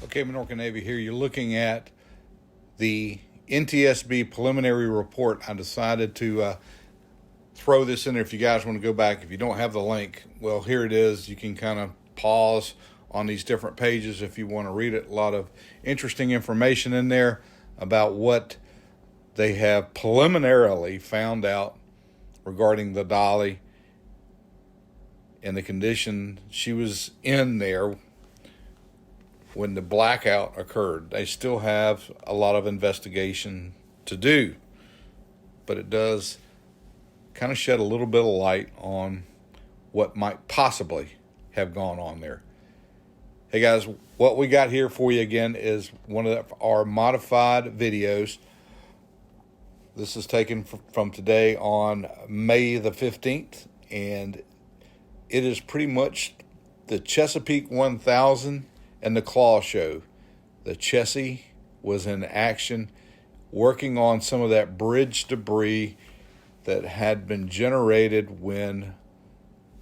Okay, Minorcan Navy here. You're looking at the NTSB preliminary report. I decided to throw this in there if you guys want to go back. If you don't have the link, well, here it is. You can kind of pause on these different pages if you want to read it. A lot of interesting information in there about what they have preliminarily found out regarding the Dali and the condition she was in there when the blackout occurred. They still have a lot of investigation to do, but it does kind of shed a little bit of light on what might possibly have gone on there. Hey guys, what we got here for you again is one of our modified videos. This is taken from today on May the 15th, and it is pretty much the Chesapeake 1000 and the Claw show. The Chessie was in action working on some of that bridge debris that had been generated when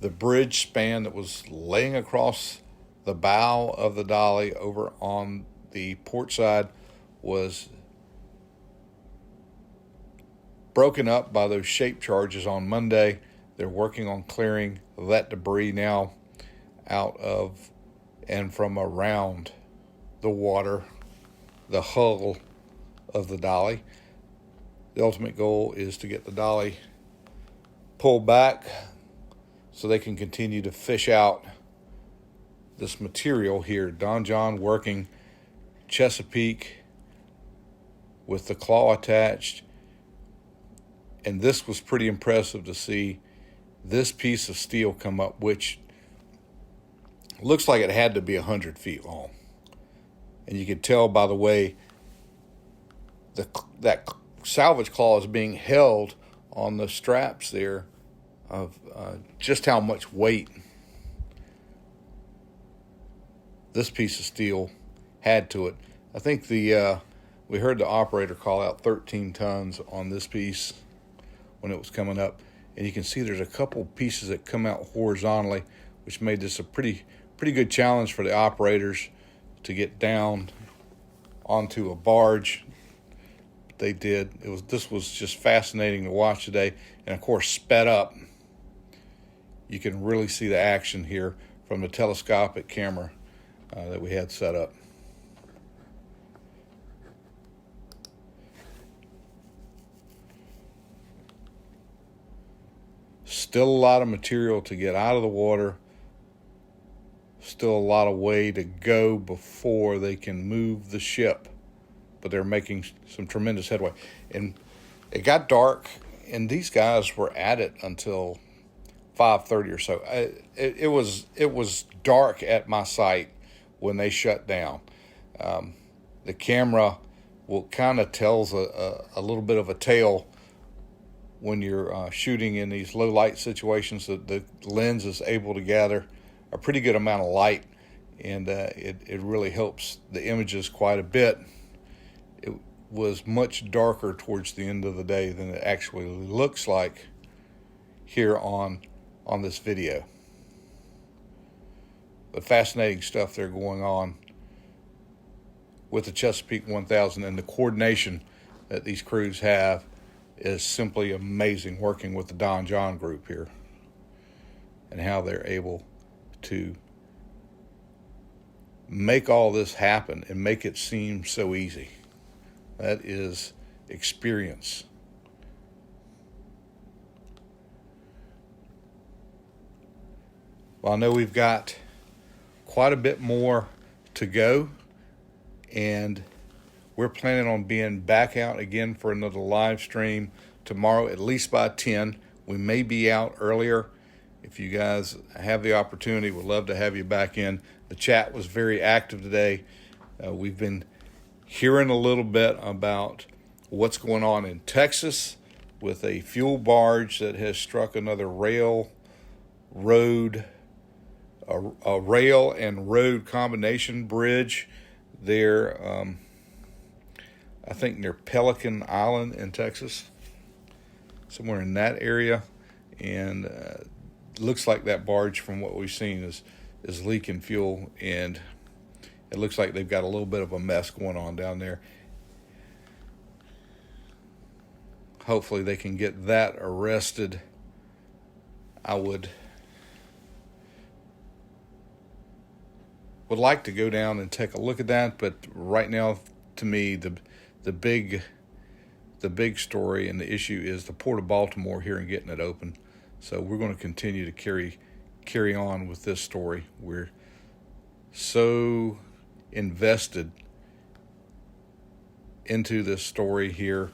the bridge span that was laying across the bow of the Dali over on the port side was broken up by those shape charges on Monday. They're working on clearing that debris now out of and from around the water, the hull of the Dali. The ultimate goal is to get the Dali pulled back so they can continue to fish out this material here. Donjon working Chesapeake with the Claw attached. And this was pretty impressive to see this piece of steel come up, which looks like it had to be 100 feet long. And you could tell by the way that salvage claw is being held on the straps there of just how much weight this piece of steel had to it. I think we heard the operator call out 13 tons on this piece when it was coming up. And you can see there's a couple pieces that come out horizontally, which made this a pretty good challenge for the operators to get down onto a barge. They did. This was just fascinating to watch today, and of course sped up. You can really see the action here from the telescopic camera that we had set up. Still a lot of material to get out of the water. Still a lot of way to go before they can move the ship, but they're making some tremendous headway. And it got dark, and these guys were at it until 5:30 or so. It was dark at my site when they shut down. The camera kind of tells a little bit of a tale when you're shooting in these low light situations. That the lens is able to gather a pretty good amount of light, and it really helps the images quite a bit. It was much darker towards the end of the day than it actually looks like here on this video. But fascinating stuff there going on with the Chesapeake 1000, and the coordination that these crews have is simply amazing, working with the Donjon group here and how they're able to make all this happen and make it seem so easy. That is experience. Well, I know we've got quite a bit more to go, and we're planning on being back out again for another live stream tomorrow, at least by 10. We may be out earlier. If you guys have the opportunity, we'd love to have you back in. The chat was very active today. We've been hearing a little bit about what's going on in Texas with a fuel barge that has struck another rail and road combination bridge there. I think near Pelican Island in Texas, somewhere in that area, and looks like that barge, from what we've seen, is leaking fuel, and it looks like they've got a little bit of a mess going on down there. Hopefully they can get that arrested. I would like to go down and take a look at that, but right now, to me, the big story and the issue is the Port of Baltimore here and getting it open. So we're going to continue to carry on with this story. We're so invested into this story here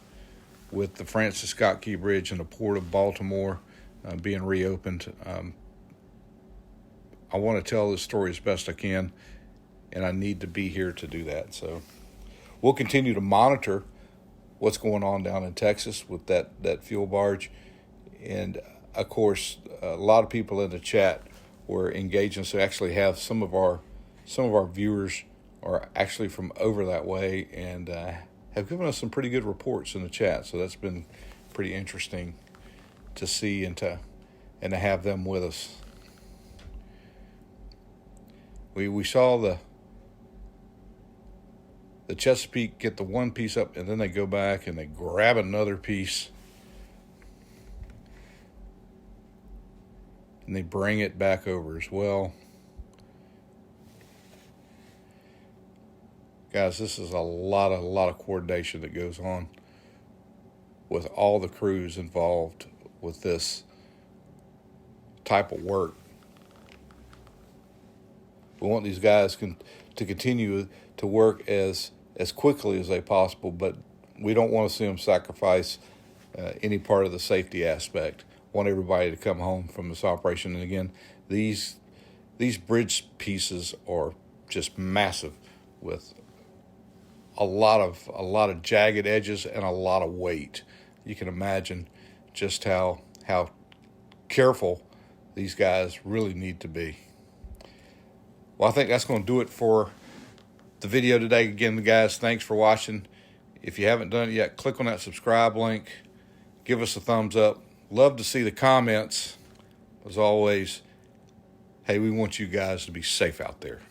with the Francis Scott Key Bridge and the Port of Baltimore being reopened. I want to tell this story as best I can, and I need to be here to do that. So we'll continue to monitor what's going on down in Texas with that fuel barge. And, of course, a lot of people in the chat were engaging, so actually have some of our viewers are actually from over that way and have given us some pretty good reports in the chat. So that's been pretty interesting to see and to have them with us. We saw the Chesapeake get the one piece up, and then they go back and they grab another piece and they bring it back over as well. Guys, this is a lot of coordination that goes on with all the crews involved with this type of work. We want these guys to continue to work as quickly as they possible, but we don't want to see them sacrifice any part of the safety aspect. Want everybody to come home from this operation. And again, these bridge pieces are just massive with a lot of jagged edges and a lot of weight. You can imagine just how careful these guys really need to be. Well, I think that's going to do it for the video today. Again, guys, thanks for watching. If you haven't done it yet, click on that subscribe link. Give us a thumbs up. Love to see the comments. As always, hey, we want you guys to be safe out there.